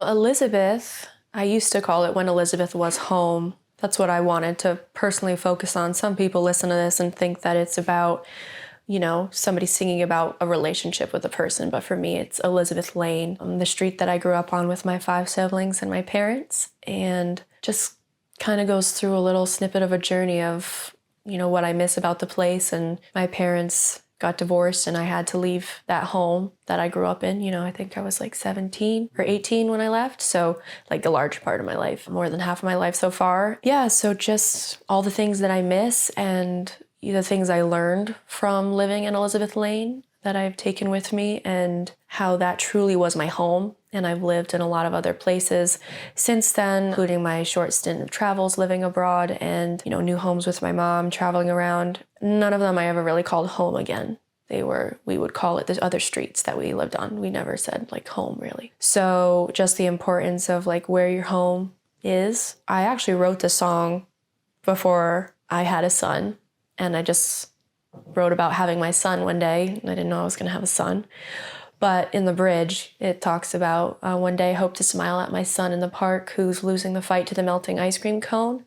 Elizabeth, I used to call it when Elizabeth was home. That's what I wanted to personally focus on. Some people listen to this and think that it's about, somebody singing about a relationship with a person. But for me, it's Elizabeth Lane, the street that I grew up on with my 5 siblings and my parents. And just kind of goes through a little snippet of a journey of, what I miss about the place. And my parents got divorced and I had to leave that home that I grew up in. I think I was like 17 or 18 when I left. So like a large part of my life, more than half of my life so far. Yeah, so just all the things that I miss and the things I learned from living in Elizabeth Lane that I've taken with me, and how that truly was my home. And I've lived in a lot of other places since then, including my short stint of travels living abroad and, new homes with my mom, traveling around. None of them I ever really called home again. We would call it the other streets that we lived on. We never said like home really. So just the importance of like where your home is. I actually wrote the song before I had a son, and I just wrote about having my son one day. I didn't know I was going to have a son. But in the bridge, it talks about one day I hope to smile at my son in the park who's losing the fight to the melting ice cream cone,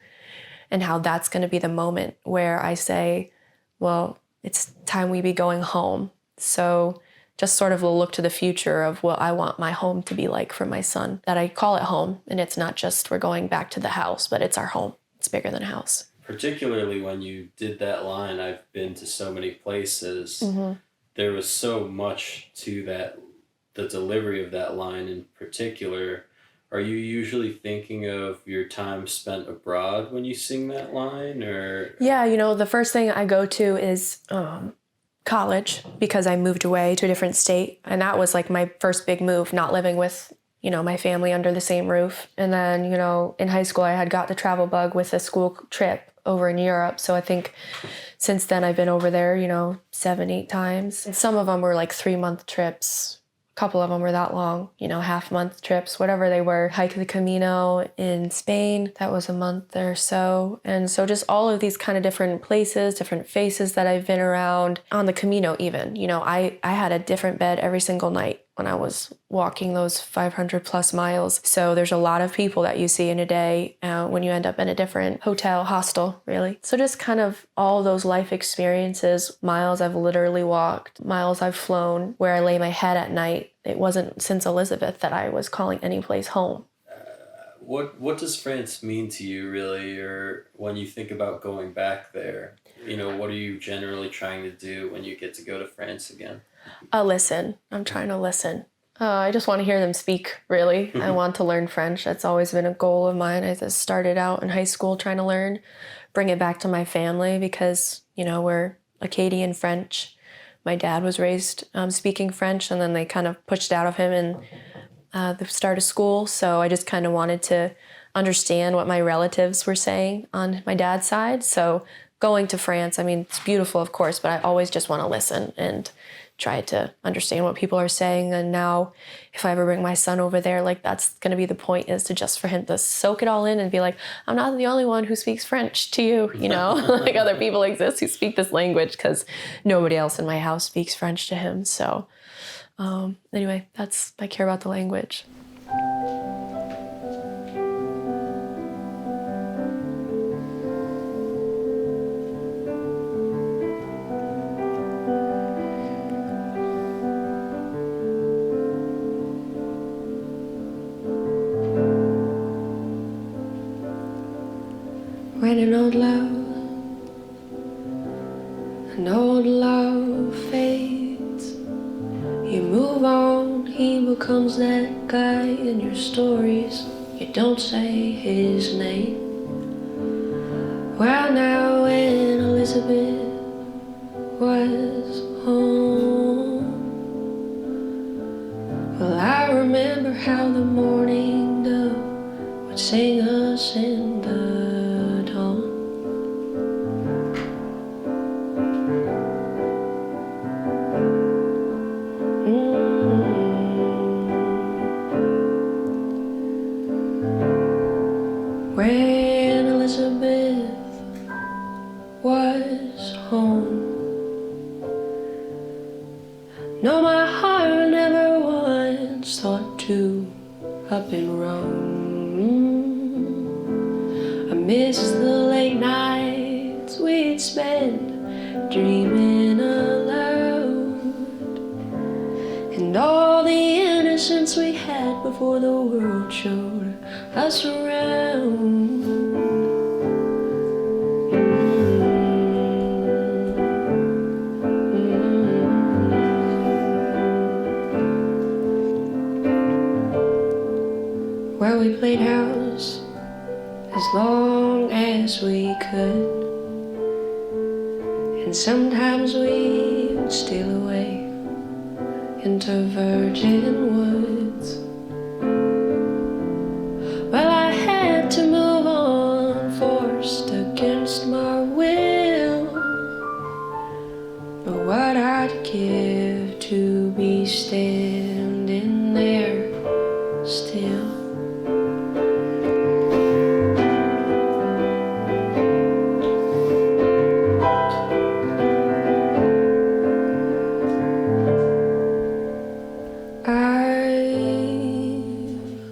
and how that's going to be the moment where I say, well, it's time we be going home. So just sort of a look to the future of what I want my home to be like for my son, that I call it home. And it's not just we're going back to the house, but it's our home. It's bigger than a house. Particularly when you did that line, I've been to so many places. Mm-hmm. There was so much to the delivery of that line in particular. Are you usually thinking of your time spent abroad when you sing that line, or? Yeah, the first thing I go to is college, because I moved away to a different state. And that was like my first big move, not living with, my family under the same roof. And then, in high school, I had got the travel bug with a school trip over in Europe. So I think since then I've been over there, 7, 8 times. And some of them were like 3-month trips. A couple of them were that long, half-month trips, whatever they were. Hike the Camino in Spain, that was a month or so. And so just all of these kind of different places, different faces that I've been around. On the Camino even, I had a different bed every single night when I was walking those 500 plus miles. So there's a lot of people that you see in a day when you end up in a different hotel, hostel, really. So just kind of all those life experiences, miles I've literally walked, miles I've flown, where I lay my head at night. It wasn't since Elizabeth that I was calling any place home. What does France mean to you, really, or when you think about going back there? What are you generally trying to do when you get to go to France again? Listen. I'm trying to listen. I just want to hear them speak, really. I want to learn French. That's always been a goal of mine. I just started out in high school trying to bring it back to my family because, we're Acadian French. My dad was raised speaking French, and then they kind of pushed it out of him in the start of school. So I just kind of wanted to understand what my relatives were saying on my dad's side. So going to France, it's beautiful, of course, but I always just want to listen and try to understand what people are saying. And now if I ever bring my son over there, like that's going to be the point, is to just for him to soak it all in and be like, I'm not the only one who speaks French to you, like other people exist who speak this language, because nobody else in my house speaks French to him. So anyway, I care about the language. When an old love fades, you move on, he becomes that guy in your stories. You don't say his name. Well, now when Elizabeth was home, well, I remember how the morning dove would sing us in the dawn. When Elizabeth was we'd spend dreaming aloud, and all the innocence we had before the world showed us around. Well, we played house as long as we could, and sometimes we would steal away into virgin woods. Well, I had to move on, forced against my will, but what I'd give to be standing there still.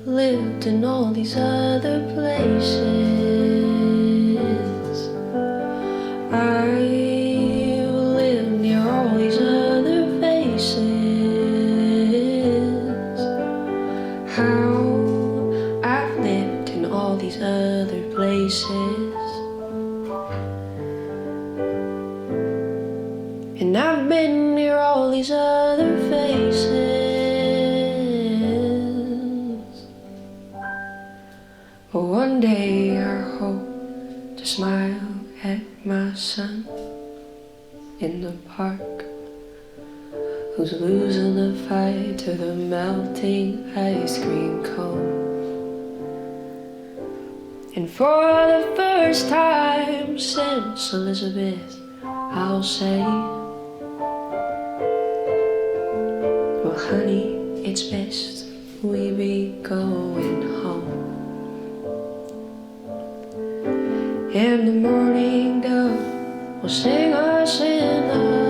Lived in all these other places. I've lived near all these other faces. How I've lived in all these other places. And I've been near all these other faces. But one day I hope to smile at my son in the park, who's losing the fight to the melting ice cream cone. And for the first time since Elizabeth, I'll say, well, honey, it's best we be going home. And the morning dove will sing us in the